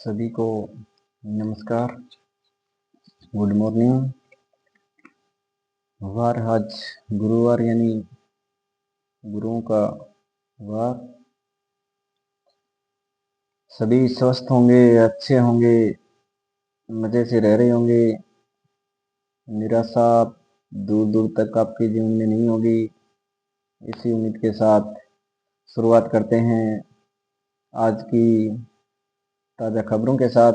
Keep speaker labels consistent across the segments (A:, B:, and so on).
A: सभी को नमस्कार, गुड मॉर्निंग। वार आज गुरुवार यानी गुरुओं का वार। सभी स्वस्थ होंगे, अच्छे होंगे, मजे से रह रहे होंगे। निराशा दूर दूर तक आपके जीवन में नहीं होगी। इसी उम्मीद के साथ शुरुआत करते हैं आज की ताज़ा खबरों के साथ।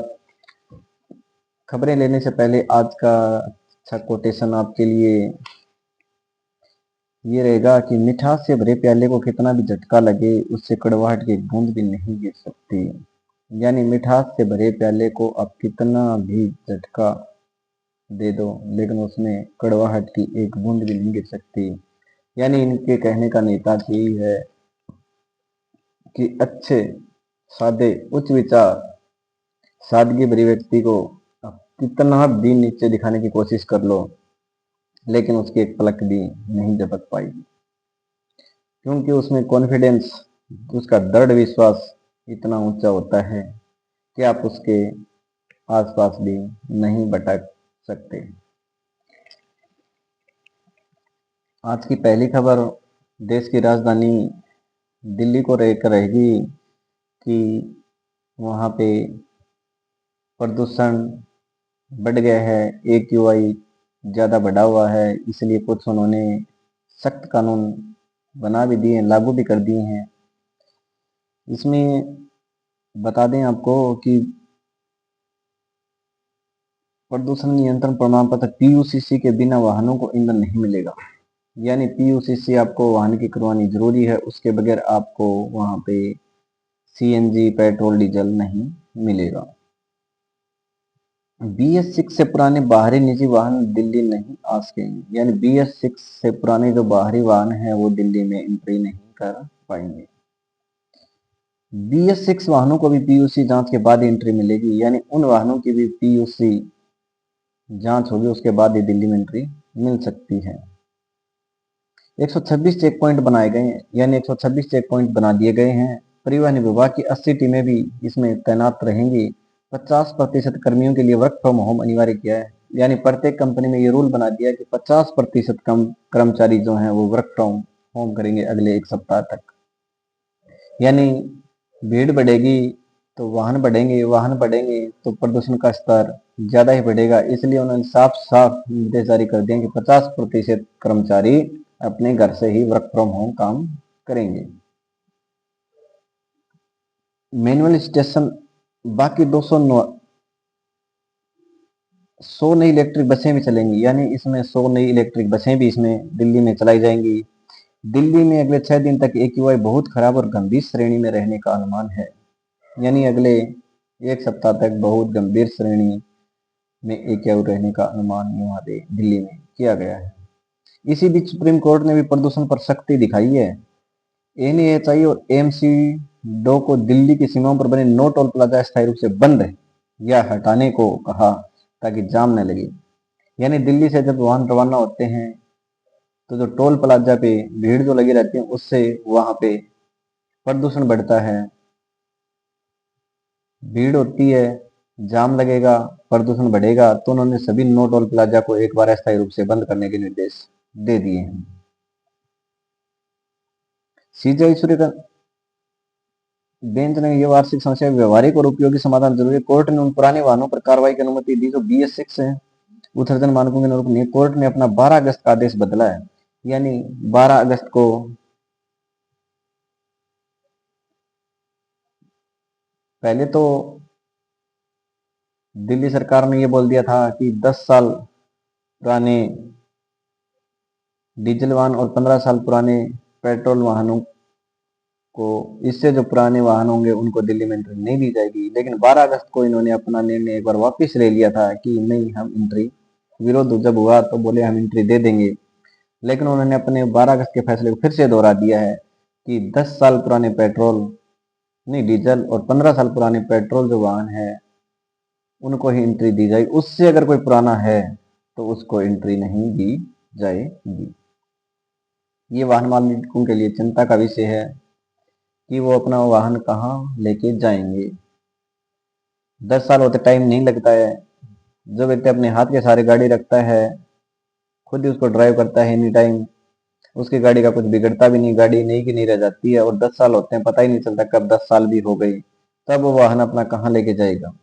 A: खबरें लेने से पहले आज का अच्छा कोटेशन आपके लिए ये रहेगा कि मिठास से भरे प्याले को कितना भी झटका लगे उससे कड़वाहट की एक बूंद भी नहीं गिर सकती। यानी मिठास से भरे प्याले को आप कितना भी झटका दे दो लेकिन उसमें कड़वाहट की एक बूंद भी नहीं गिर सकती। यानी इनके कहने का निहितार्थ यही है कि अच्छे, सादे, उच्च विचार, सादगी भरी व्यक्ति को आप कितना भी नीचे दिखाने की कोशिश कर लो लेकिन उसकी एक पलक भी नहीं झपक पाएगी, क्योंकि उसमें कॉन्फिडेंस, उसका दृढ़ विश्वास इतना ऊंचा होता है कि आप उसके आसपास भी नहीं भटक सकते। आज की पहली खबर देश की राजधानी दिल्ली को लेकर रहेगी कि वहाँ पे प्रदूषण बढ़ गया है, AQI ज़्यादा बढ़ा हुआ है, इसलिए कुछ उन्होंने सख्त कानून बना भी दिए, लागू भी कर दिए हैं। इसमें बता दें आपको कि प्रदूषण नियंत्रण प्रमाण पत्र PUCC के बिना वाहनों को ईंधन नहीं मिलेगा। यानी PUCC आपको वाहन की करवानी जरूरी है, उसके बगैर आपको वहां पे CNG, पेट्रोल, डीजल नहीं मिलेगा। BS6 से पुराने बाहरी निजी वाहन दिल्ली नहीं आ सकेंगे। यानी BS6 से पुराने जो बाहरी वाहन हैं वो दिल्ली में एंट्री नहीं कर पाएंगे। BS6 वाहनों को भी PUC जांच के बाद एंट्री मिलेगी। यानी उन वाहनों की भी PUC जांच होगी, उसके बाद ही दिल्ली में एंट्री मिल सकती है। 126 चेक पॉइंट बनाए गए हैं, यानी 126 चेक पॉइंट बना दिए गए हैं। परिवहन विभाग की 80 टीमें भी इसमें तैनात रहेंगी। 50% कर्मियों के लिए वर्क फ्रॉम होम अनिवार्य किया है। यानी प्रत्येक कंपनी में ये रूल बना दिया कि 50% कम कर्मचारी जो हैं वो वर्क फ्रॉम होम करेंगे अगले एक सप्ताह तक। यानी भीड़ बढ़ेगी तो वाहन बढ़ेंगे, वाहन बढ़ेंगे तो प्रदूषण का स्तर ज्यादा ही बढ़ेगा। इसलिए उन्होंने साफ साफ निर्देश जारी कर दिए कि 50% कर्मचारी अपने घर से ही वर्क फ्रॉम होम काम करेंगे। मैनुअल स्टेशन बाकी 100 नई इलेक्ट्रिक बसें भी चलेंगी। यानी इसमें 100 नई इलेक्ट्रिक बसें भी इसमें दिल्ली में चलाई जाएंगी। दिल्ली में अगले 6 दिन तक AQI बहुत खराब और गंभीर श्रेणी में रहने का अनुमान है। यानी अगले एक सप्ताह तक बहुत गंभीर श्रेणी में AQI रहने का अनुमान यहाँ पे दिल्ली में किया गया है। इसी बीच सुप्रीम कोर्ट ने भी प्रदूषण पर सख्ती दिखाई है। NHAI और AMC डो को दिल्ली की सीमाओं पर बने नो टोल प्लाजा स्थायी रूप से बंद या हटाने को कहा ताकि जाम न लगे। यानी दिल्ली से जब वाहन रवाना होते हैं तो जो टोल प्लाजा पे भीड़ जो लगी रहती है उससे वहां पे प्रदूषण बढ़ता है, भीड़ होती है, जाम लगेगा, प्रदूषण बढ़ेगा। तो उन्होंने सभी नो टोल प्लाजा को एक बार अस्थायी रूप से बंद करने के निर्देश दे दिए हैं। CJI सूर्यकांत बेंच ने यह वार्षिक समस्या व्यवहारिक और उपयोगी समाधान जरूरी है। कोर्ट ने उन पुराने वाहनों पर कार्रवाई की अनुमति दी जो BS6 है, उत्सर्जन मानकों के अनुरूप नहीं। कोर्ट ने अपना 12 अगस्त का आदेश बदला है। यानी 12 अगस्त को पहले तो दिल्ली सरकार ने यह बोल दिया था कि 10 साल पुराने डीजल वाहन और 15 साल पुराने पेट्रोल वाहनों को, इससे जो पुराने वाहन होंगे उनको दिल्ली में एंट्री नहीं दी जाएगी। लेकिन 12 अगस्त को इन्होंने अपना निर्णय एक बार वापस ले लिया था कि नहीं, हम एंट्री, विरोध जब हुआ तो बोले हम एंट्री दे देंगे। लेकिन उन्होंने अपने 12 अगस्त के फैसले को फिर से दोहरा दिया है कि 10 साल पुराने पेट्रोल नहीं डीजल और 15 साल पुराने पेट्रोल जो वाहन है उनको ही एंट्री दी जाएगी। उससे अगर कोई पुराना है तो उसको एंट्री नहीं दी जाएगी। ये वाहन मालिकों के लिए चिंता का विषय है कि वो अपना वाहन कहाँ लेके जाएंगे। 10 साल होते टाइम नहीं लगता है। जो व्यक्ति अपने हाथ के सहारे गाड़ी रखता है, खुद ही उसको ड्राइव करता है एनी टाइम, उसकी गाड़ी का कुछ बिगड़ता भी नहीं, गाड़ी नई की नहीं रह जाती है। और 10 साल होते हैं, पता ही नहीं चलता कब 10 साल भी हो गई। तब वो वाहन अपना कहाँ लेके जाएगा।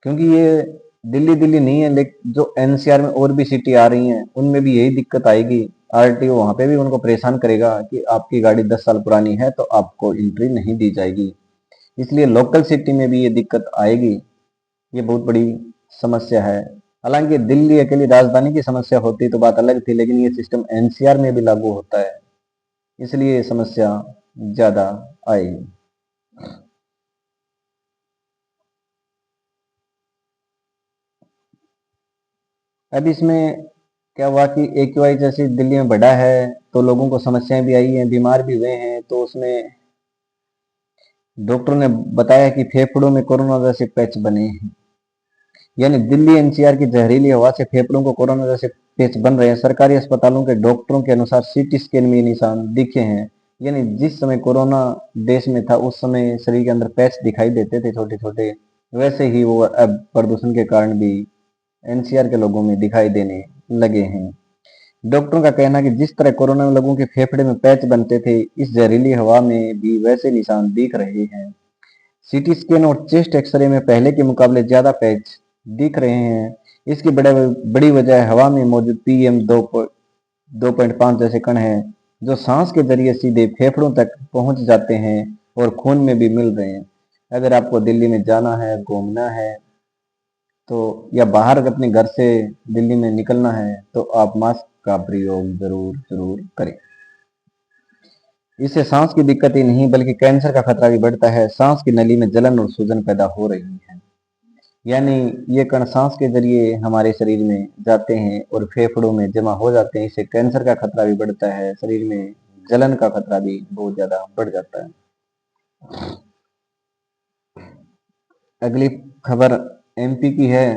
A: क्योंकि ये दिल्ली दिल्ली नहीं है, लेकिन जो एनसीआर में और भी सिटी आ रही हैं उनमें भी यही दिक्कत आएगी। आरटीओ वहां पे भी उनको परेशान करेगा कि आपकी गाड़ी 10 साल पुरानी है तो आपको एंट्री नहीं दी जाएगी। इसलिए लोकल सिटी में भी ये दिक्कत आएगी। ये बहुत बड़ी समस्या है। हालांकि दिल्ली अकेली राजधानी की समस्या होती तो बात अलग थी, लेकिन ये सिस्टम एनसीआर में भी लागू होता है, इसलिए ये समस्या ज्यादा आएगी। अब इसमें क्या हुआ कि एक्यूआई जैसे दिल्ली में बढ़ा है तो लोगों को समस्याएं भी आई हैं, बीमार भी हुए हैं। तो उसमें डॉक्टर ने बताया कि फेफड़ों में कोरोना जैसे पैच बने हैं। यानी दिल्ली एनसीआर की जहरीली हवा से फेफड़ों को कोरोना जैसे पैच बन रहे हैं। सरकारी अस्पतालों के डॉक्टरों के अनुसार सीटी स्कैन में ये निशान दिखे हैं। यानी जिस समय कोरोना देश में था उस समय शरीर के अंदर पैच दिखाई देते थे छोटे छोटे, वैसे ही वो अब प्रदूषण के कारण भी एनसीआर के लोगों में दिखाई देने लगे हैं। डॉक्टरों का कहना है कि जिस तरह कोरोना में लोगों के फेफड़े में पैच बनते थे, इस जहरीली हवा में भी वैसे निशान दिख रहे हैं। सीटी स्कैन और चेस्ट एक्सरे में पहले के मुकाबले ज्यादा पैच दिख रहे हैं। इसकी बड़ी वजह हवा में मौजूद पीएम 2.5 जैसे कण हैं, जो सांस के जरिए सीधे फेफड़ों तक पहुंच जाते हैं और खून में भी मिल रहे हैं। अगर आपको दिल्ली में जाना है, घूमना है, तो या बाहर अपने घर से दिल्ली में निकलना है तो आप मास्क का प्रयोग जरूर जरूर करें। इससे सांस की दिक्कत ही नहीं बल्कि कैंसर का खतरा भी बढ़ता है। सांस की नली में जलन और सूजन पैदा हो रही है। यानी ये कण सांस के जरिए हमारे शरीर में जाते हैं और फेफड़ों में जमा हो जाते हैं। इससे कैंसर का खतरा भी बढ़ता है, शरीर में जलन का खतरा भी बहुत ज्यादा बढ़ जाता है। अगली खबर एमपी की है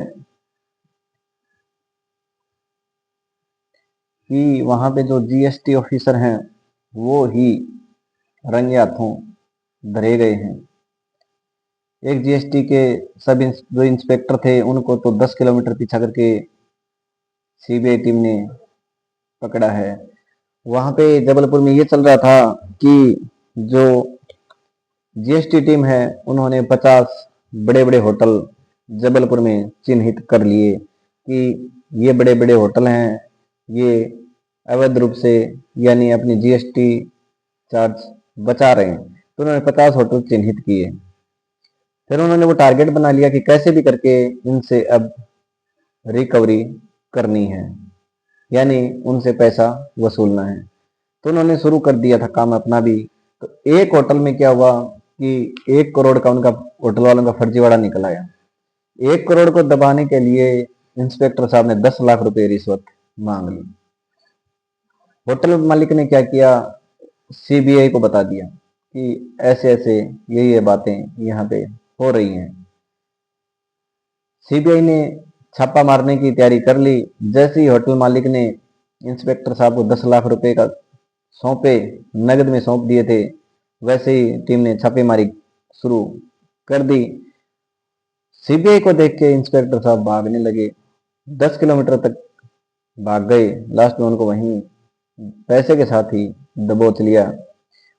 A: कि वहां पे जो जीएसटी ऑफिसर हैं वो ही रंगे हाथों धरे गए हैं। एक जीएसटी के जो इंस्पेक्टर थे उनको तो 10 किलोमीटर पीछा करके सीबीआई टीम ने पकड़ा है। वहां पे जबलपुर में ये चल रहा था कि जो जीएसटी टीम है उन्होंने 50 बड़े बड़े होटल जबलपुर में चिन्हित कर लिए कि ये बड़े बड़े होटल हैं, ये अवैध रूप से यानी अपनी जीएसटी चार्ज बचा रहे हैं। तो उन्होंने 50 होटल चिन्हित किए। फिर उन्होंने वो टारगेट बना लिया कि कैसे भी करके इनसे अब रिकवरी करनी है, यानी उनसे पैसा वसूलना है। तो उन्होंने शुरू कर दिया था काम अपना भी। तो एक होटल में क्या हुआ कि 1 करोड़ का उनका होटल वालों का फर्जीवाड़ा निकल आया। 1 करोड़ को दबाने के लिए इंस्पेक्टर साहब ने 10 लाख रुपए रिश्वत मांग ली। होटल मालिक ने क्या किया, सीबीआई को बता दिया कि ऐसे ऐसे ये बातें यहाँ पे हो रही हैं। सीबीआई ने छापा मारने की तैयारी कर ली। जैसे ही होटल मालिक ने इंस्पेक्टर साहब को 10 लाख रुपए का सौंपे, नगद में सौंप दिए थे, वैसे ही टीम ने छापेमारी शुरू कर दी। सीबीआई को देख के इंस्पेक्टर साहब भागने लगे, 10 किलोमीटर तक भाग गए। लास्ट में उनको वहीं पैसे के साथ ही दबोच लिया।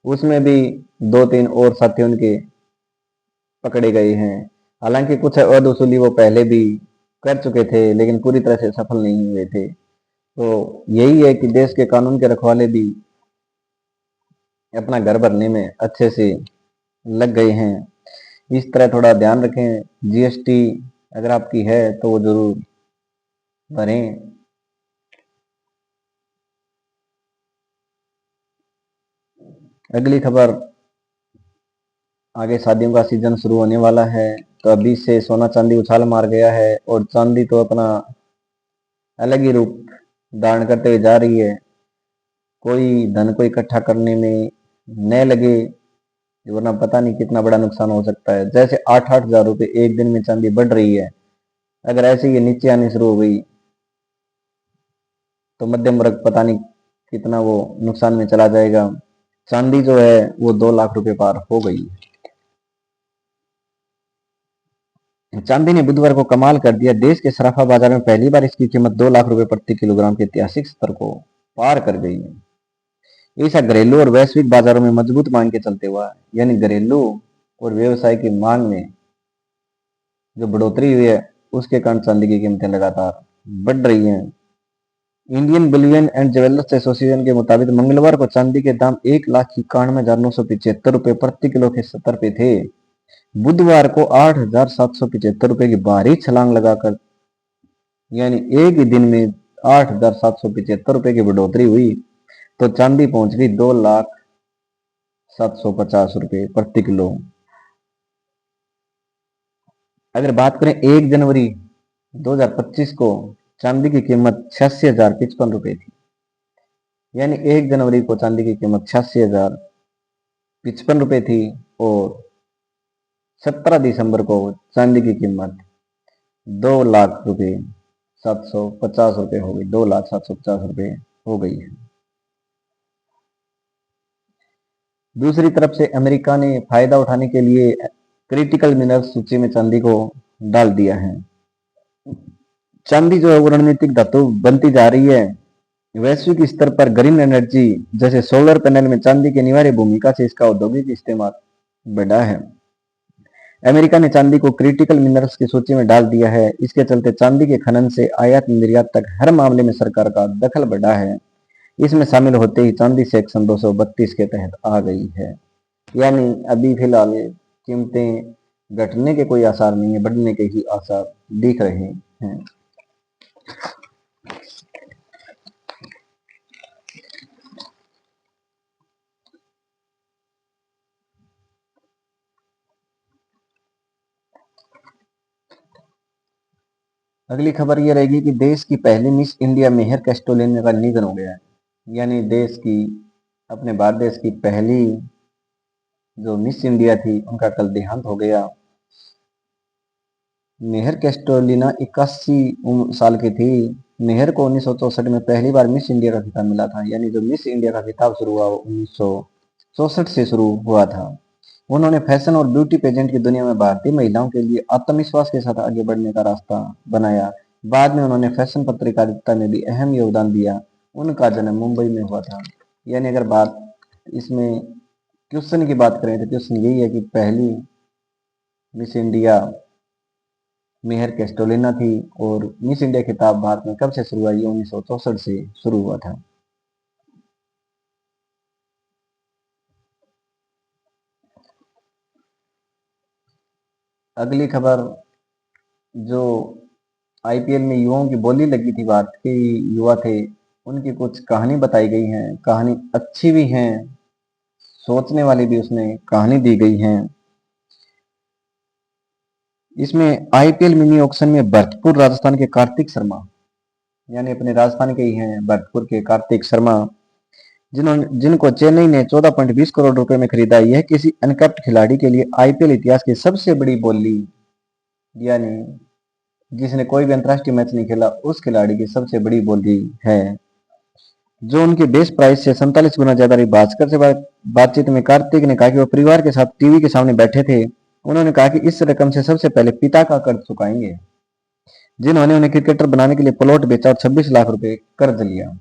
A: उसमें भी 2-3 और साथी उनके पकड़े गए हैं। हालांकि कुछ अवैध वसूली वो पहले भी कर चुके थे लेकिन पूरी तरह से सफल नहीं हुए थे। तो यही है कि देश के कानून के रखवाले भी अपना घर भरने में अच्छे से लग गए हैं। इस तरह थोड़ा ध्यान रखें। जीएसटी अगर आपकी है तो वो जरूर भरें। अगली खबर, आगे शादियों का सीजन शुरू होने वाला है तो अभी से सोना चांदी उछाल मार गया है और चांदी तो अपना अलग ही रूप धारण करते हुए जा रही है। कोई धन को इकट्ठा करने में न लगे, वरना पता नहीं कितना बड़ा नुकसान हो सकता है। जैसे 8-8 हज़ार रुपये एक दिन में चांदी बढ़ रही है, अगर ऐसे ये नीचे आनी शुरू हो गई तो मध्यम वर्ग पता नहीं कितना वो नुकसान में चला जाएगा। चांदी जो है वो 2 लाख रुपए पार हो गई। चांदी ने बुधवार को कमाल कर दिया। देश के सराफा बाजार में पहली बार इसकी कीमत 2 लाख रुपए प्रति किलोग्राम के ऐतिहासिक स्तर को पार कर गई है। ऐसा घरेलू और वैश्विक बाजारों में मजबूत मांग के चलते हुआ, यानी घरेलू और व्यवसाय की मांग में जो बढ़ोतरी हुई है, उसके कारण चांदी की कीमतें लगातार बढ़ रही हैं। Indian Boolean and jewellers association के मुताबिक मंगलवार को चांदी के दाम 1,91,975 रुपए प्रति किलो के स्तर पे थे। बुधवार को 8,775 रुपए की भारी छलांग लगाकर, यानी एक ही दिन में 8,775 रुपए की बढ़ोतरी हुई, तो चांदी पहुंच गई 2,750 रुपए प्रति किलो। अगर बात करें 1 जनवरी 2025 को, चांदी की कीमत 86,055 रुपए थी। यानी 1 जनवरी को चांदी की कीमत 86,055 रुपए थी, और 17 दिसंबर को चांदी की कीमत 2,0750 रुपए हो गई, 2,0750 रुपए हो गई है। दूसरी तरफ से अमेरिका ने फायदा उठाने के लिए क्रिटिकल मिनरल्स सूची में चांदी को डाल दिया है। चांदी जो है वो रणनीतिक धातु बनती जा रही है। वैश्विक स्तर पर ग्रीन एनर्जी जैसे सोलर पैनल में चांदी की अनिवार्य भूमिका से इसका औद्योगिक इस्तेमाल बढ़ा है। अमेरिका ने चांदी को क्रिटिकल मिनरल्स की सूची में डाल दिया है। इसके चलते चांदी के खनन से आयात निर्यात तक हर मामले में सरकार का दखल बढ़ा है। इसमें शामिल होते ही चांदी सेक्शन 232 के तहत आ गई है। यानी अभी फिलहाल कीमतें घटने के कोई आसार नहीं है, बढ़ने के ही आसार दिख रहे हैं। अगली खबर ये रहेगी कि देश की पहली मिस इंडिया मेहर कैस्टोलिना का निधन हो गया है। यानी देश की, अपने भारत देश की पहली जो मिस इंडिया थी, उनका कल देहांत हो गया। मेहर कैस्टोलिना 81 साल की थी। मेहर को 1964 में पहली बार मिस इंडिया का खिताब मिला था। यानी जो मिस इंडिया का खिताब शुरू हुआ वो 1964 से शुरू हुआ था। उन्होंने फैशन और ब्यूटी पेजेंट की दुनिया में भारतीय महिलाओं के लिए आत्मविश्वास के साथ आगे बढ़ने का रास्ता बनाया। बाद में उन्होंने फैशन पत्रकारिता में भी अहम योगदान दिया। उनका जन्म मुंबई में हुआ था। यानी अगर बात इसमें क्वेश्चन की बात करें तो क्वेश्चन यही है कि पहली मिस इंडिया मेहर कैस्टोलिना थी, और मिस इंडिया खिताब भारत में कब से शुरू हुआ? ये 1964 से शुरू हुआ था। अगली खबर, जो आईपीएल में युवाओं की बोली लगी थी, भारत के युवा थे, उनकी कुछ कहानी बताई गई है। कहानी अच्छी भी है, सोचने वाली भी उसमें कहानी दी गई है। इसमें आईपीएल मिनी ऑक्शन में भरतपुर राजस्थान के कार्तिक शर्मा, यानी अपने राजस्थान के ही हैं भरतपुर के कार्तिक शर्मा, जिनको चेन्नई ने 14.20 करोड़ रुपए में खरीदा। यह किसी अनकैप्ड खिलाड़ी के लिए आईपीएल इतिहास की सबसे बड़ी बोली, यानी जिसने कोई भी अंतर्राष्ट्रीय मैच नहीं खेला उस खिलाड़ी की सबसे बड़ी बोली है, जो उनके बेस प्राइस से 47 गुना ज्यादा रही। भास्कर से बातचीत में कार्तिक ने कहा कि वो परिवार के साथ टीवी के सामने बैठे थे। उन्होंने कहा कि इस रकम से सबसे पहले पिता का कर्ज चुकाएंगे, जिन्होंने उन्हें क्रिकेटर बनाने के लिए प्लॉट बेचा और 26 लाख रुपए कर्ज लिया।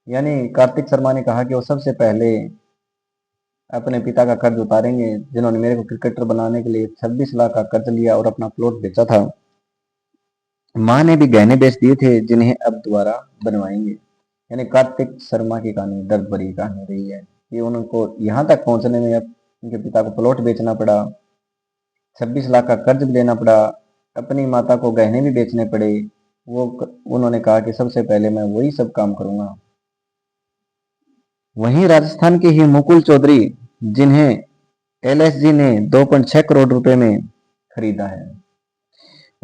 A: यानी कार्तिक शर्मा ने कहा कि वो सबसे पहले अपने पिता का कर्ज उतारेंगे, जिन्होंने मेरे को क्रिकेटर बनाने के लिए 26 लाख का कर्ज लिया और अपना प्लॉट बेचा था। माँ ने भी गहने बेच दिए थे, जिन्हें अब दोबारा बनवाएंगे। यानी कार्तिक शर्मा की कहानी दर्द भरी कहानी रही है कि उनको यहाँ तक पहुंचने में अब उनके पिता को प्लॉट बेचना पड़ा, 26 लाख का कर्ज भी लेना पड़ा, अपनी माता को गहने भी बेचने पड़े। वो उन्होंने कहा कि सबसे पहले मैं वही सब काम करूंगा। वहीं राजस्थान के ही मुकुल चौधरी, जिन्हें एलएसजी ने 2.6 करोड़ रुपए में खरीदा है,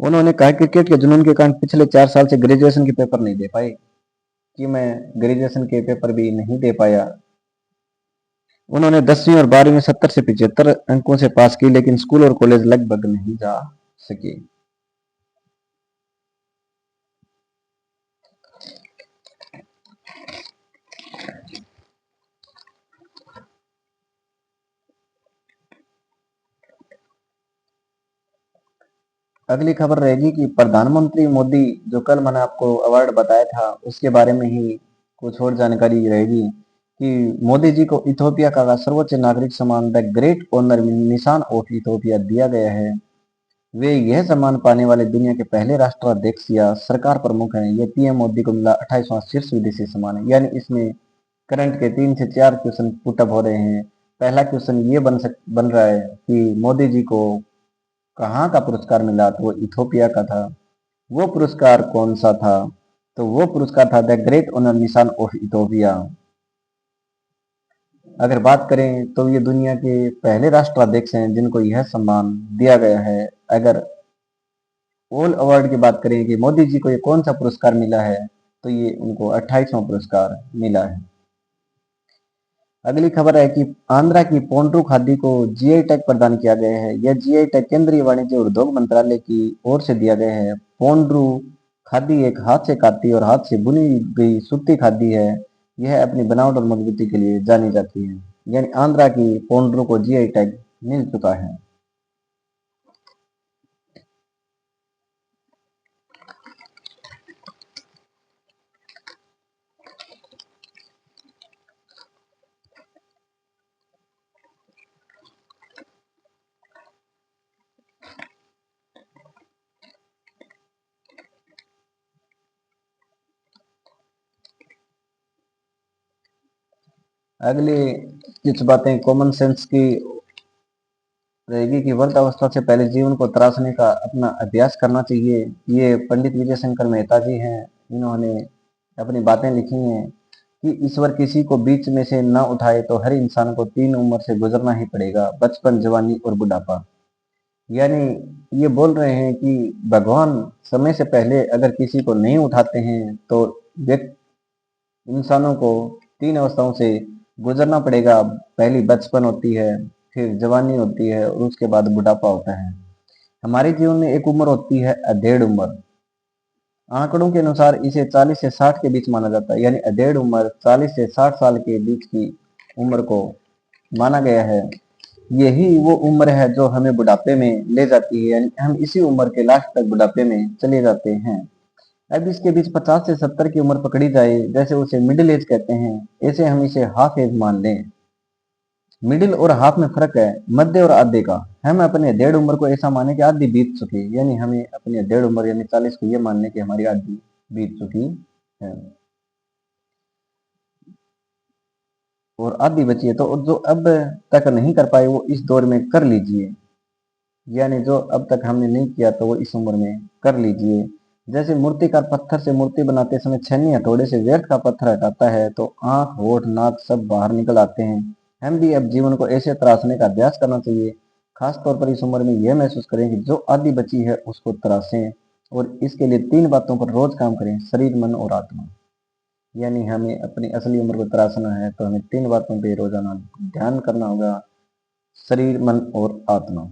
A: उन्होंने कहा क्रिकेट के जुनून के कारण पिछले 4 साल से ग्रेजुएशन के पेपर नहीं दे पाए, कि मैं ग्रेजुएशन के पेपर भी नहीं दे पाया। उन्होंने 10वीं और 12वीं में 70 से 75 अंकों से पास की, लेकिन स्कूल और कॉलेज लगभग नहीं जा सके। अगली खबर रहेगी कि प्रधानमंत्री मोदी, जो कल मैंने आपको अवार्ड बताया था उसके बारे में ही कुछ और जानकारी रहेगी कि मोदी जी को इथोपिया का सर्वोच्च नागरिक सम्मान द ग्रेट ऑनर निशान ऑफ इथोपिया दिया गया है। वे यह सम्मान पाने वाले दुनिया के पहले राष्ट्राध्यक्ष या सरकार प्रमुख हैं। यह पीएम मोदी को मिला 28वां शीर्ष विदेशी सम्मान है। यानी इसमें करंट के 3 से 4 क्वेश्चन पुटअप हो रहे हैं। पहला क्वेश्चन ये बन रहा है कि मोदी जी को कहाँ का पुरस्कार मिला, तो वो इथोपिया का था। वो पुरस्कार कौन सा था, तो वो पुरस्कार था द ग्रेट ऑनर निशान ऑफ इथोपिया। अगर बात करें तो ये दुनिया के पहले राष्ट्राध्यक्ष हैं जिनको यह सम्मान दिया गया है। अगर ऑल अवार्ड की बात करें कि मोदी जी को ये कौन सा पुरस्कार मिला है, तो ये उनको 28वां पुरस्कार मिला है। अगली खबर है कि आंध्रा की पोंड्रू खादी को जीआई टैग प्रदान किया गया है। यह जीआई टैग केंद्रीय वाणिज्य और उद्योग मंत्रालय की ओर से दिया गया है। पोंड्रू खादी एक हाथ से काती और हाथ से बुनी गई सूती खादी है। यह अपनी बनावट और मजबूती के लिए जानी जाती है। यानी आंध्रा की पोंड्रू को जीआई टैग मिल चुका है। अगली कुछ बातें कॉमन सेंस की रहेगी कि वृद्धावस्था से पहले जीवन को तराशने का अपना अभ्यास करना चाहिए। ये पंडित विजय शंकर मेहता जी हैं। इन्होंने अपनी बातें लिखी हैं कि ईश्वर किसी को बीच में से न उठाए तो हर इंसान को 3 उम्र से गुजरना ही पड़ेगा, बचपन, जवानी और बुढ़ापा। यानी ये बोल रहे हैं कि भगवान समय से पहले अगर किसी को नहीं उठाते हैं तो व्यक्ति इंसानों को 3 अवस्थाओं से गुजरना पड़ेगा। पहली बचपन होती है, फिर जवानी होती है और उसके बाद बुढ़ापा होता है। हमारे जीवन में एक उम्र होती है अधेड़ उम्र। आंकड़ों के अनुसार इसे 40 से 60 के बीच माना जाता है। यानी अधेड़ उम्र 40 से 60 साल के बीच की उम्र को माना गया है। यही वो उम्र है जो हमें बुढ़ापे में ले जाती है। यानी हम इसी उम्र के लास्ट तक बुढ़ापे में चले जाते हैं। अब इसके बीच 50 से 70 की उम्र पकड़ी जाए, जैसे उसे मिडिल एज कहते हैं, ऐसे हम इसे हाफ एज मान लें। मिडिल और हाफ में फर्क है मध्य और आधे का। हम अपने डेढ़ उम्र को ऐसा माने कि आधी बीत चुकी, यानी हमें अपनी डेढ़ उम्र यानी 40 को ये मानने की हमारी आधी बीत चुकी है और आधी बची है। तो जो अब तक नहीं कर पाए वो इस दौर में कर लीजिए। यानी जो अब तक हमने नहीं किया तो वो इस उम्र में कर लीजिए। जैसे मूर्तिकार पत्थर से मूर्ति बनाते समय छन्नी हथौड़े से व्यर्थ का पत्थर हटाता है तो आंख, होठ, नाक सब बाहर निकल आते हैं। हम भी अब जीवन को ऐसे तराशने का अभ्यास करना चाहिए। खास तौर पर इस उम्र में यह महसूस करें कि जो आधी बची है उसको तराशें और इसके लिए 3 बातों पर रोज काम करें: शरीर, मन और आत्मा। यानी हमें अपनी असली उम्र को तराशना है तो हमें 3 बातों पर रोजाना ध्यान करना होगा: शरीर, मन और आत्मा।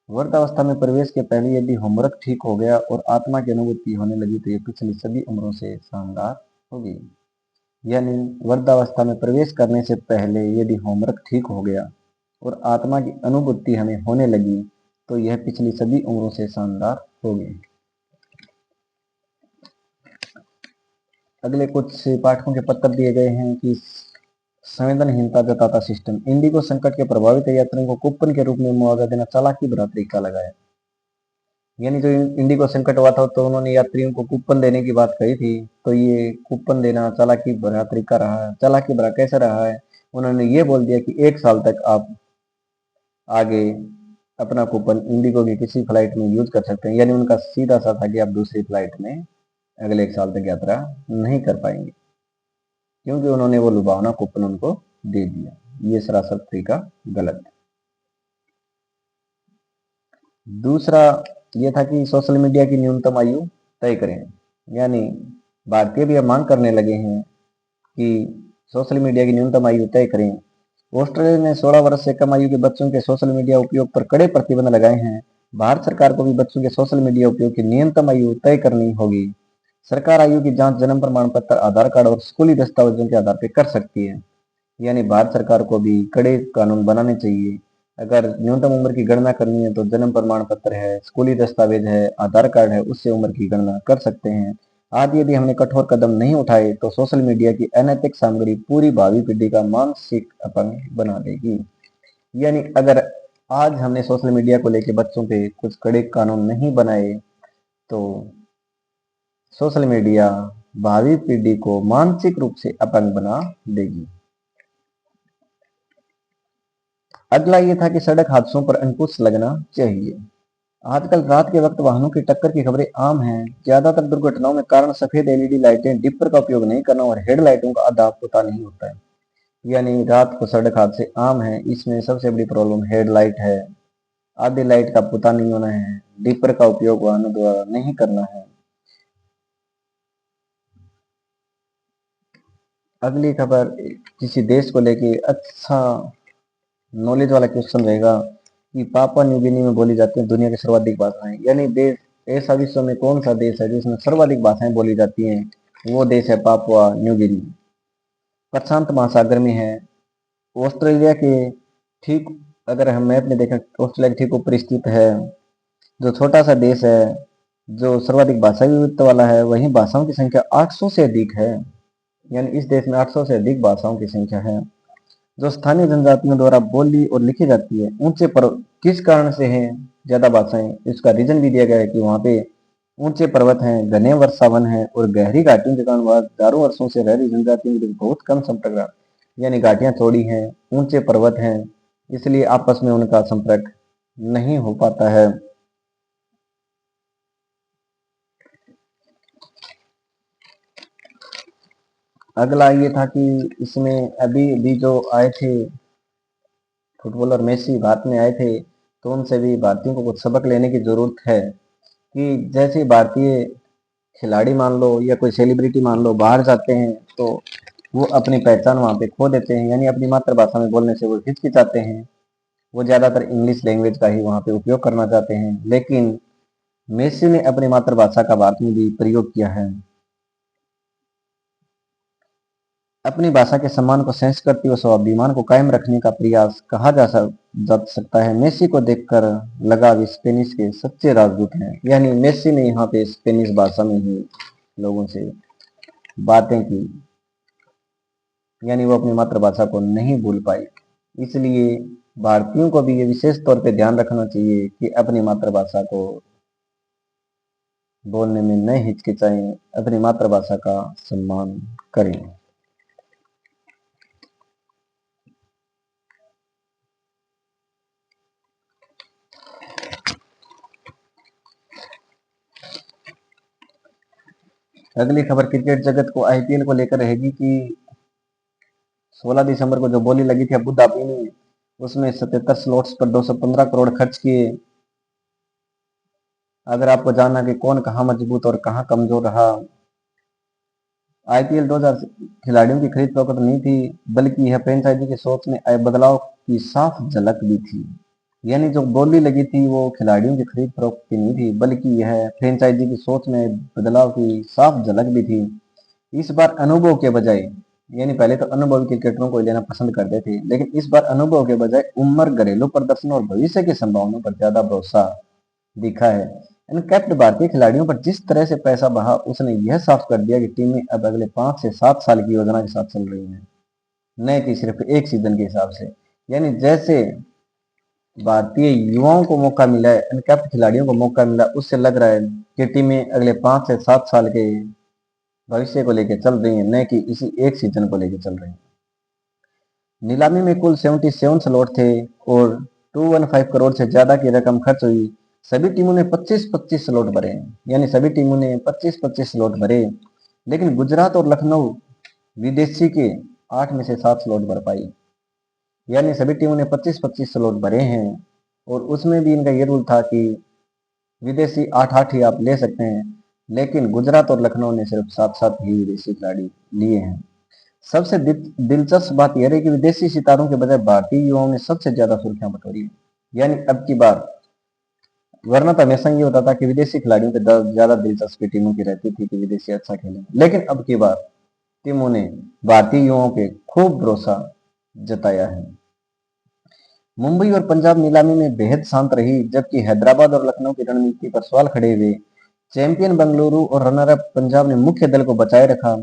A: वृद्धावस्था में प्रवेश के पहले यदि होमवर्क ठीक हो गया और आत्मा की अनुभूति होने लगी तो ये पिछली सभी उम्रों से शानदार होगी। यानी वृद्धावस्था में प्रवेश करने से पहले यदि होमवर्क ठीक हो गया और आत्मा की अनुभूति हमें होने लगी तो यह पिछली सभी उम्रों से शानदार होगी। अगले कुछ पाठकों के पत्र दिए गए हैं कि संवेदनहीनता जताता सिस्टम। इंडिगो संकट के प्रभावित यात्रियों को कूपन के रूप में मुआवजा देना चालाकी भरा तरीका लगाया। यानी जो इंडिगो संकट हुआ था तो उन्होंने यात्रियों को कूपन देने की बात कही थी, तो ये कूपन देना चालाकी भरा तरीका रहा है। चालाकी भरा कैसे रहा है? उन्होंने ये बोल दिया कि 1 साल तक आप आगे अपना कूपन इंडिगो की किसी फ्लाइट में यूज कर सकते हैं। यानी उनका सीधा सा था कि आप दूसरी फ्लाइट में अगले 1 साल तक यात्रा नहीं कर पाएंगे, क्योंकि उन्होंने वो लुभावना कूपन उनको दे दिया। ये सरासर तरीका गलत है। दूसरा ये था कि सोशल मीडिया की न्यूनतम आयु तय करें। यानी भारतीय भी अब मांग करने लगे हैं कि सोशल मीडिया की न्यूनतम आयु तय करें। ऑस्ट्रेलिया ने 16 वर्ष से कम आयु के बच्चों के सोशल मीडिया उपयोग पर कड़े प्रतिबंध लगाए हैं। भारत सरकार को भी बच्चों के सोशल मीडिया उपयोग की न्यूनतम आयु तय करनी होगी। सरकार आयु की जांच जन्म प्रमाण पत्र, आधार कार्ड और स्कूली दस्तावेजों के आधार पर कर सकती है। यानी भारत सरकार को भी कड़े कानून बनाने चाहिए अगर न्यूनतम उम्र की गणना करनी है तो जन्म प्रमाण पत्र है, स्कूली दस्तावेज है, आधार कार्ड है, उससे उम्र की गणना कर सकते हैं। आज यदि हमने कठोर कदम नहीं उठाए तो सोशल मीडिया की अनैतिक सामग्री पूरी भावी पीढ़ी का मानसिक अपंग बना देगी। यानी अगर आज हमने सोशल मीडिया को लेकर बच्चों पे कुछ कड़े कानून नहीं बनाए तो सोशल मीडिया भावी पीढ़ी को मानसिक रूप से अपंग बना देगी। अगला ये था कि सड़क हादसों पर अंकुश लगना चाहिए। आजकल रात के वक्त वाहनों की टक्कर की खबरें आम हैं। ज्यादातर दुर्घटनाओं में कारण सफेद एलईडी लाइटें, डिपर का उपयोग नहीं करना और हेडलाइटों का आधा पता नहीं होता है। यानी रात को सड़क हादसे आम हैं। इसमें सबसे बड़ी प्रॉब्लम हेडलाइट है, आधी लाइट का पता नहीं होना है, डिपर का उपयोग वाहनों द्वारा नहीं करना है। अगली खबर किसी देश को लेके अच्छा नॉलेज वाला क्वेश्चन रहेगा कि पापुआ न्यू गिनी में बोली जाती है दुनिया की सर्वाधिक भाषाएं। यानी देश ऐसा विश्व में कौन सा देश है जिसमें सर्वाधिक भाषाएं बोली जाती हैं? वो देश है पापुआ न्यू गिनी। प्रशांत महासागर में है। ऑस्ट्रेलिया के ठीक, अगर हम मैप में देखें, ऑस्ट्रेलिया के ठीक ऊपर स्थित है। जो छोटा सा देश है, जो सर्वाधिक भाषा विविधता वाला है, वहीं भाषाओं की संख्या 800 से अधिक है। यानी इस देश में 800 से अधिक भाषाओं की संख्या है जो स्थानीय जनजातियों द्वारा बोली और लिखी जाती है। ऊंचे पर्वत किस कारण से हैं ज्यादा भाषाएं? इसका रीजन भी दिया गया है कि वहां पे ऊंचे पर्वत हैं, घने वर्षावन है और गहरी घाटियों के कारण वह हजारों वर्षों से रह रही जनजातियों के बहुत कम संपर्क, यानी घाटियां चौड़ी हैं, ऊंचे पर्वत हैं, इसलिए आपस में उनका संपर्क नहीं हो पाता है। अगला ये था कि इसमें अभी भी जो आए थे फुटबॉलर मेसी भारत में आए थे, तो उनसे भी भारतीयों को कुछ सबक लेने की जरूरत है कि जैसे भारतीय खिलाड़ी मान लो या कोई सेलिब्रिटी मान लो बाहर जाते हैं तो वो अपनी पहचान वहां पे खो देते हैं। यानी अपनी मातृभाषा में बोलने से वो हिचकिचाते हैं। वो ज्यादातर इंग्लिश लैंग्वेज का ही वहां पे उपयोग करना चाहते हैं। लेकिन मेसी ने अपनी मातृभाषा का भारत में भी प्रयोग किया है। अपनी भाषा के सम्मान को संस्कृति व स्वाभिमान को कायम रखने का प्रयास कहा जा सकता है। मेसी को देखकर लगा वे स्पेनिश के सच्चे राजदूत हैं। यानी मेसी ने यहाँ पे स्पेनिश भाषा में ही लोगों से बातें की, यानी वो अपनी मातृभाषा को नहीं भूल पाए। इसलिए भारतीयों को भी ये विशेष तौर पे ध्यान रखना चाहिए कि अपनी मातृभाषा को बोलने में न हिचकिचाएं, अपनी मातृभाषा का सम्मान करें। अगली खबर क्रिकेट जगत को आईपीएल को लेकर रहेगी कि 16 दिसंबर को जो बोली लगी थी अबू धाबी में, उसमें 77 स्लॉट्स पर 215 करोड़ खर्च किए। अगर आपको जानना कि कौन कहाँ मजबूत और कहाँ कमजोर रहा, आईपीएल 2000 खिलाड़ियों की खरीद फरोख्त नहीं थी, बल्कि यह फ्रेंचाइजी की सोच में आए बदलाव की साफ झलक भी थी। यानी जो बोली लगी थी वो खिलाड़ियों की खरीद फरोख्त की नहीं थी, बल्कि यह फ्रेंचाइजी की सोच में बदलाव की साफ झलक भी थी। इस बार अनुभव के बजाय, यानी पहले तो अनुभवी क्रिकेटरों को लेना पसंद करते थे, लेकिन इस बार अनुभव के बजाय उम्र, घरेलू प्रदर्शन और भविष्य की संभावनाओं पर ज्यादा भरोसा दिखा है। अनकैप्ड भारतीय खिलाड़ियों पर जिस तरह से पैसा बहा, उसने यह साफ कर दिया कि टीमें अब अगले 5 से 7 साल की योजना के साथ चल रही हैं, न कि सिर्फ एक सीजन के हिसाब से। यानी जैसे भारतीय युवाओं को मौका मिला है, अनकैप्ड खिलाड़ियों को मौका मिला, उससे लग रहा है कि टीमें अगले 5 से 7 साल के भविष्य को लेकर चल रही है, न कि इसी एक सीजन को लेकर चल रही है। नीलामी में कुल 77 स्लॉट थे और 215 करोड़ से ज्यादा की रकम खर्च हुई। सभी टीमों ने 25-25 स्लॉट भरे, यानी सभी टीमों ने 25-25 स्लॉट भरे। लेकिन गुजरात और लखनऊ विदेशी के 8 में से 7 स्लॉट भर पाई। यानी सभी टीमों ने 25-25 स्लॉट भरे हैं और उसमें भी इनका ये रूल था कि विदेशी 8-8 ही आप ले सकते हैं, लेकिन गुजरात और लखनऊ ने सिर्फ 7-7 ही विदेशी खिलाड़ी लिए हैं। सबसे दिलचस्प बात यह रही कि विदेशी सितारों के बजाय भारतीय युवाओं ने सबसे ज्यादा सुर्खियां बटोरी है। यानी अब की बार, वरना तो हमेशा ये होता था कि विदेशी खिलाड़ियों पे ज्यादा दिलचस्पी टीमों की रहती थी कि विदेशी अच्छा खेलें, लेकिन अब की बार टीमों ने भारतीय युवाओं पे खूब भरोसा जताया है। मुंबई और पंजाब नीलामी में बेहद शांत रही, जबकि हैदराबाद और लखनऊ की रणनीति पर सवाल खड़े हुए। चैंपियन बेंगलुरु और रनर अप पंजाब ने मुख्य दल को बचाए रखा,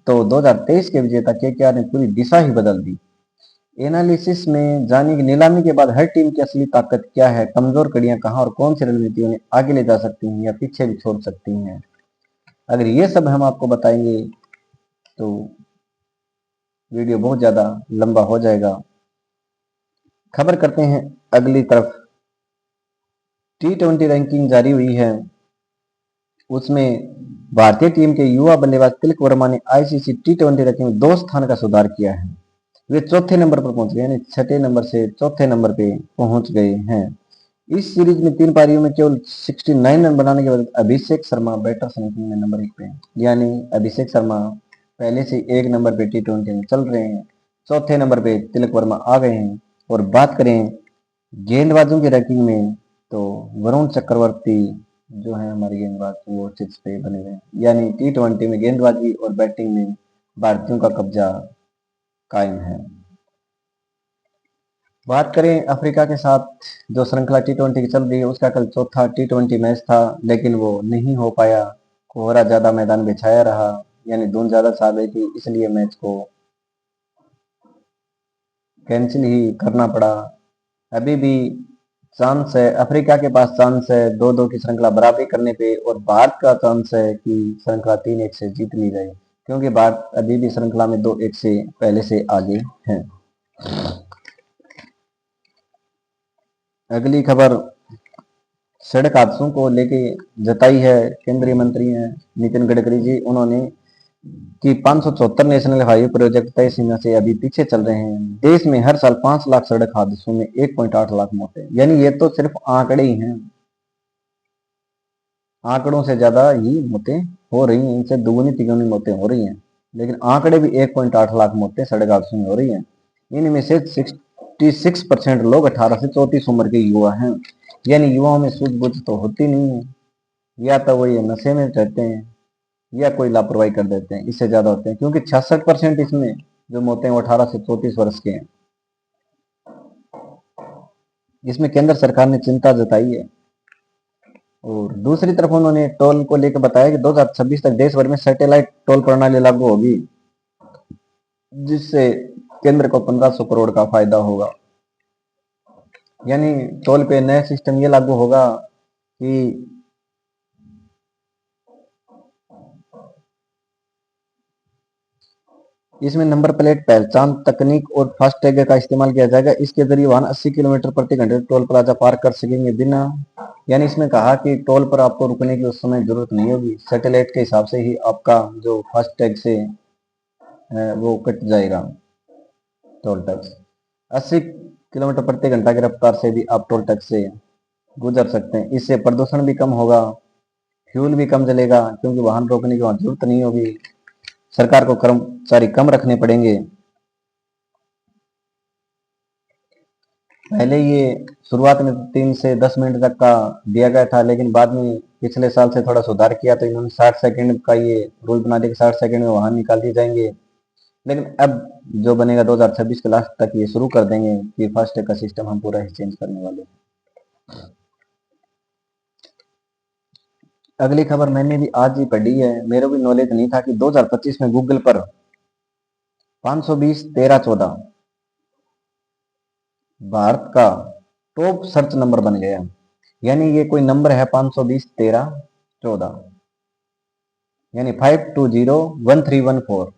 A: तो 2023 के विजेता केकेआर ने पूरी दिशा ही बदल दी। एनालिसिस में जानिए कि नीलामी के बाद हर टीम की असली ताकत क्या है, कमजोर कड़ियां कहां और कौन सी रणनीति उन्हें आगे ले जा सकती हैं या पीछे भी छोड़ सकती हैं। अगर ये सब हम आपको बताएंगे तो वीडियो बहुत ज्यादा लंबा हो जाएगा। खबर करते हैं अगली तरफ। T20 रैंकिंग जारी हुई है, उसमें भारतीय टीम के युवा बल्लेबाज तिलक वर्मा ने आईसीसी T20 रैंकिंग में 2 स्थान का सुधार किया है। वे चौथे नंबर पर पहुंच गए, यानी छठे नंबर से चौथे नंबर पे पहुंच गए हैं। इस सीरीज में 3 पारियों में केवल 69 रन बनाने के बाद अभिषेक शर्मा बैटर्स रैंकिंग में नंबर 1 पे हैं, यानी अभिषेक शर्मा पहले से 1 नंबर पे T20 में चल रहे हैं। चौथे नंबर पे तिलक वर्मा आ गए हैं। और बात करें गेंदबाजों की रैंकिंग में तो वरुण चक्रवर्ती जो है हमारे गेंदबाज वो 6 पे बने हुए हैं, यानी T20 में गेंदबाजी और बैटिंग में भारतीयों का कब्जा कायम है। बात करें अफ्रीका के साथ जो श्रृंखला T20 की चल रही है, उसका कल चौथा T20 मैच था, लेकिन वो नहीं हो पाया। कोहरा ज्यादा मैदान में छाया रहा, यानी धुंध ज्यादा छा गई थी, इसलिए मैच को कैंसिल ही करना पड़ा। अभी भी चांस है, अफ्रीका के पास चांस है 2-2 की श्रृंखला बराबरी करने पे, और भारत का चांस है कि श्रृंखला 3-1 से जीत ली जाए, क्योंकि भारत अभी भी श्रृंखला में 2-1 से पहले से आगे है। अगली खबर सड़क हादसों को लेके जताई है केंद्रीय मंत्री हैं नितिन गडकरी जी। उन्होंने कि 574 नेशनल हाईवे प्रोजेक्ट तय सीमा से अभी पीछे चल रहे हैं। देश में हर साल 5 लाख सड़क हादसों में 1.8 लाख मौतें, यानी ये तो सिर्फ आंकड़े ही हैं, आंकड़ों से ज्यादा ही मौतें हो रही हैं, इनसे दुगुनी तिगुनी मौतें हो रही हैं, लेकिन आंकड़े भी 1.8 लाख मौतें सड़क हादसों में हो रही हैं। इनमें से 66% लोग 18 से 34 उम्र के युवा हैं, यानी युवाओं में सूझबूझ तो होती नहीं है, या तो वो ये नशे में रहते हैं या कोई लापरवाही कर देते हैं, इससे ज्यादा होते हैं, क्योंकि 66% इसमें जो मौतें 18 से 34 वर्ष के हैं। इसमें केंद्र सरकार ने चिंता जताई है। और दूसरी तरफ उन्होंने टोल को लेकर बताया कि 2026 तक देश भर में सैटेलाइट टोल प्रणाली लागू होगी, जिससे केंद्र को 1500 करोड़ का फायदा होगा। यानी टोल पे नया सिस्टम ये लागू होगा कि इसमें नंबर प्लेट पहचान तकनीक और फास्टैग का इस्तेमाल किया जाएगा। इसके जरिए वाहन 80 किलोमीटर प्रति घंटे टोल प्लाजा पार कर सकेंगे बिना, यानी इसमें कहा कि टोल पर आपको रुकने की उस समय जरूरत नहीं होगी, सैटेलाइट के हिसाब से ही आपका जो फास्टैग से वो कट जाएगा टोल टैक्स। 80 किलोमीटर प्रति घंटा की रफ्तार से भी आप टोल टैक्स से गुजर सकते हैं। इससे प्रदूषण भी कम होगा, फ्यूल भी कम जलेगा, क्योंकि वाहन रोकने की वहां जरूरत नहीं होगी, सरकार को कर्मचारी कम रखने पड़ेंगे। पहले ये शुरुआत में 3 से 10 मिनट तक का दिया गया था, लेकिन बाद में पिछले साल से थोड़ा सुधार किया, तो इन्होंने 60 सेकंड का ये रूल बना दिया कि 60 सेकंड में वाहन निकाल दिए जाएंगे। लेकिन अब जो बनेगा 2026 के लास्ट तक ये शुरू कर देंगे कि फास्टैग का सिस्टम हम पूरा ही चेंज करने वाले हैं। अगली खबर मैंने भी आज ही पढ़ी है, मेरे भी नॉलेज नहीं था कि 2025 में गूगल पर 520 13 14 भारत का टॉप सर्च नंबर बन गया। यानी ये कोई नंबर है 520 13 14, यानी 52013114,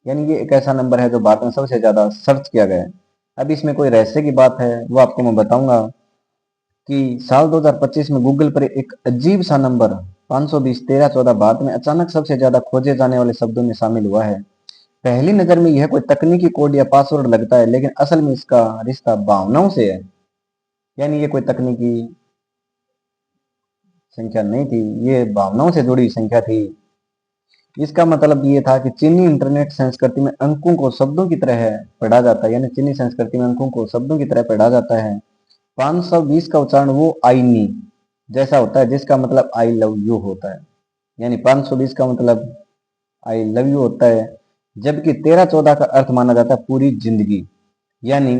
A: यानी ये एक ऐसा नंबर है जो भारत में सबसे ज्यादा सर्च किया गया है। अब इसमें कोई रहस्य की बात है वो आपको मैं बताऊंगा कि साल 2025 में गूगल पर एक अजीब सा नंबर 520 13 14 भारत में अचानक सबसे ज्यादा खोजे जाने वाले शब्दों में शामिल हुआ है। पहली नजर में यह कोई तकनीकी कोड या पासवर्ड लगता है, लेकिन असल में इसका रिश्ता भावनाओं से है। यानी ये कोई तकनीकी संख्या नहीं थी, ये भावनाओं से जुड़ी संख्या थी। इसका मतलब ये था कि चीनी इंटरनेट संस्कृति में अंकों को शब्दों की तरह पढ़ा जाता है, यानी चीनी संस्कृति में अंकों को शब्दों की तरह पढ़ा जाता है। 520 का उच्चारण वो आईनी जैसा होता है जिसका मतलब आई लव यू होता है, यानी 520 का मतलब आई लव यू होता है, जबकि 13 14 का अर्थ माना जाता है पूरी जिंदगी। यानी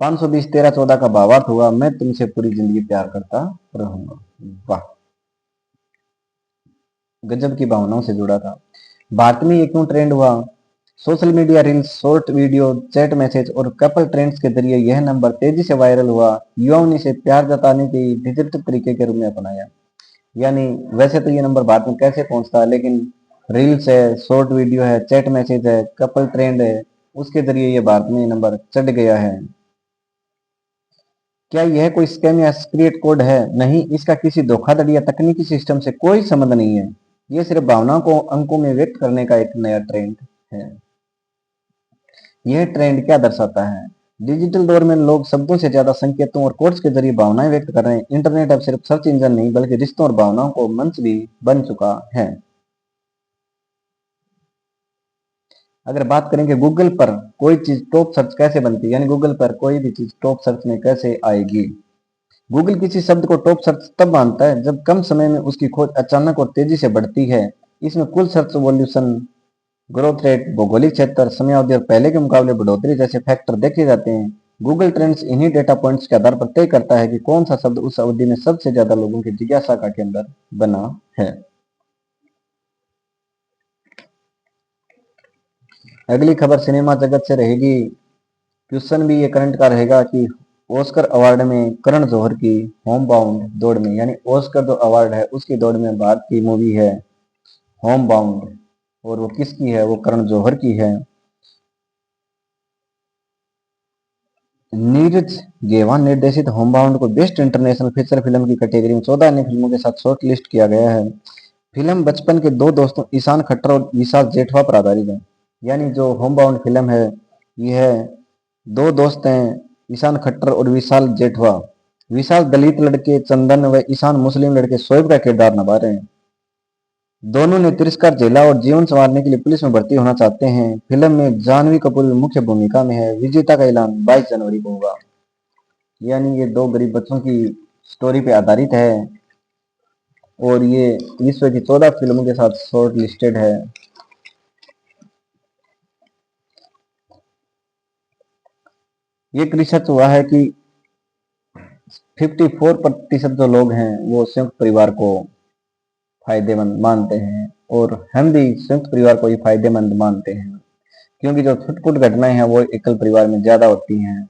A: 520 13 14 का भावार्थ हुआ, मैं तुमसे पूरी जिंदगी प्यार करता रहूंगा। वाह, गजब की भावनाओं से जुड़ा था। भारत में ये क्यों ट्रेंड हुआ? Social media reels, short video, chat message और कपल ट्रेंड्स के जरिए यह नंबर तेजी से वायरल हुआ। युवाओं ने इसे प्यार जताने के डिजिटल तरीके के रूप में अपनाया। यानी वैसे तो ये नंबर बाद में कैसे पहुंचता है, लेकिन रील्स है, शॉर्ट वीडियो है, चैट मैसेज है, कपल ट्रेंड है, उसके जरिए ये भारत में ये नंबर चढ़ गया है। क्या यह कोई स्कैम या सीक्रेट कोड है? नहीं, इसका किसी धोखाधड़ी या तकनीकी सिस्टम से कोई संबंध नहीं है। यह सिर्फ भावनाओं को अंकों में व्यक्त करने का एक नया ट्रेंड है। यह ट्रेंड क्या दर्शाता है? डिजिटल दौर में लोग शब्दों से ज्यादा संकेतों और कोड्स के जरिए भावनाएं व्यक्त कर रहे हैं। इंटरनेट अब सिर्फ सर्च इंजन नहीं, बल्कि रिश्तों और भावनाओं को मंच भी बन चुका है। अगर बात करें कि गूगल पर कोई चीज टॉप सर्च कैसे बनती है, यानी गूगल पर कोई भी चीज टॉप सर्च में कैसे आएगी। गूगल किसी शब्द को टॉप सर्च तब मानता है जब कम समय में उसकी खोज अचानक और तेजी से बढ़ती है। इसमें कुल सर्च वॉल्यूशन, ग्रोथ रेट, भौगोलिक क्षेत्र, समयावधि और पहले के मुकाबले बढ़ोतरी जैसे फैक्टर देखे जाते हैं। गूगल ट्रेंड्स इन्हीं डेटा पॉइंट्स के आधार पर तय करता है कि कौन सा शब्द उस अवधि में सबसे ज्यादा लोगों की जिज्ञासा का केंद्र बना है। अगली खबर सिनेमा जगत से रहेगी। क्वेश्चन भी ये करंट का रहेगा कि ऑस्कर अवार्ड में करण जौहर की होम बाउंड दौड़ में, यानी ऑस्कर जो अवार्ड है उसकी दौड़ में भारत की मूवी है होम बाउंड, और वो किसकी है? वो करण जौहर की है। नीरज गेवान निर्देशित होम बाउंड को बेस्ट इंटरनेशनल फीचर फिल्म की कैटेगरी में 14 अन्य फिल्मों के साथ शॉर्ट लिस्ट किया गया है। फिल्म बचपन के दो दोस्तों ईशान खट्टर और विशाल जेठवा पर आधारित है। यानी जो होम बाउंड फिल्म है, यह दो दोस्त हैं, ईशान खट्टर और विशाल जेठवा। विशाल दलित लड़के चंदन व ईशान मुस्लिम लड़के शोएब का किरदार निभा रहे हैं। दोनों ने तिरस्कार झेला और जीवन संवारने के लिए पुलिस में भर्ती होना चाहते हैं। फिल्म में जानवी कपूर भी मुख्य भूमिका में है। विजेता का ऐलान 22 जनवरी को होगा। यानी ये दो गरीब बच्चों की स्टोरी पे आधारित है और ये विश्व की 14 फिल्मों के साथ शॉर्ट लिस्टेड है। ये रिसर्च हुआ है कि 54% जो लोग हैं वो संयुक्त परिवार को फायदेमंद मानते हैं, और हम भी संयुक्त परिवार को ही फायदेमंद मानते हैं, क्योंकि जो छुटपुट घटनाएं हैं वो एकल परिवार में ज्यादा होती हैं।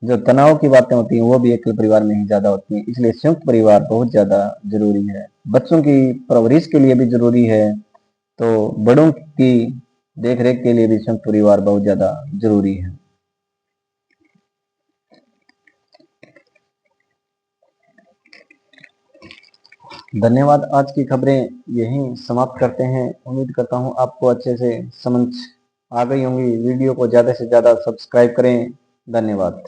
A: जो तनाव की बातें होती हैं वो भी एकल परिवार में ही ज्यादा होती हैं। इसलिए संयुक्त परिवार बहुत ज्यादा जरूरी है। बच्चों की परवरिश के लिए भी जरूरी है, तो बड़ों की देखरेख के लिए भी संयुक्त परिवार बहुत ज्यादा जरूरी है। धन्यवाद। आज की खबरें यहीं समाप्त करते हैं। उम्मीद करता हूँ आपको अच्छे से समझ आ गई होंगी। वीडियो को ज़्यादा से ज़्यादा सब्सक्राइब करें। धन्यवाद।